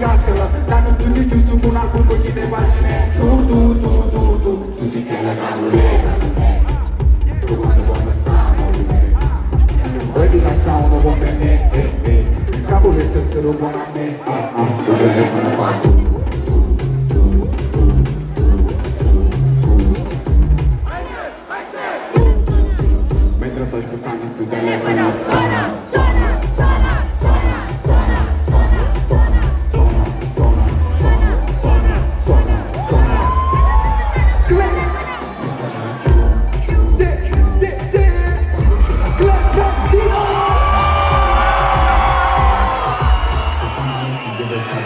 calcola. L'hanno studio giusto con un album con chi ne immagine. Tu sì che la cavoletta. Tu quando come stiamo. Vedi la sound con me, capo che stessero buoni a me, lo telefono fa tu. Mentre sto aspettando sto telefono suona, suona, suona, suona, suona, suona, suona, suona, suona, suona, suona, suona, suona.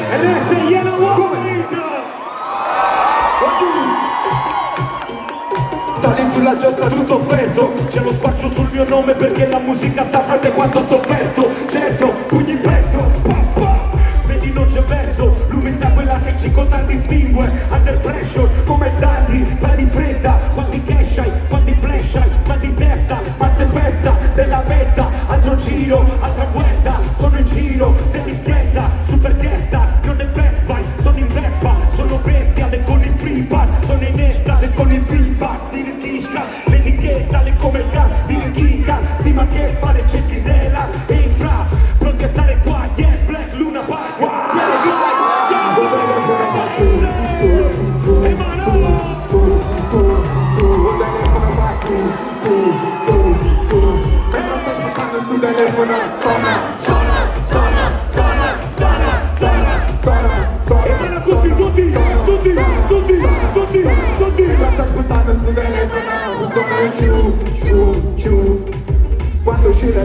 And then say, you know what? Sali sulla giostra tutto offerto, c'è lo spaccio sul mio nome perché la musica sa frate quanto ho sofferto. Certo, pugni in petto, pa, pa. Vedi non c'è verso, l'umiltà quella che ci contraddistingue. Under pressure, come danni, vai di fretta. Quanti cash hai, quanti flash hai, ma di testa, ma ste festa della vetta. Altro giro, altra vuelta, sono in giro, dell'intenta, super testa, non è back, vai, sono in Vespa, sono bestia, e con il free pass, sono in esta, e con il free pass, dire kishka, vedi che sale come il gas, dire chicca, sì ma che fare centinela, e infra, pronti a stare qua, yes, Black Luna Park, Mentre sto aspettando sto telefono suona, suona, suona, suona, suona, suona, suona, suona. e vanno così tutti. Mentre sto aspettando sto telefono suona, ciu, ciu, ciu. Quando uscire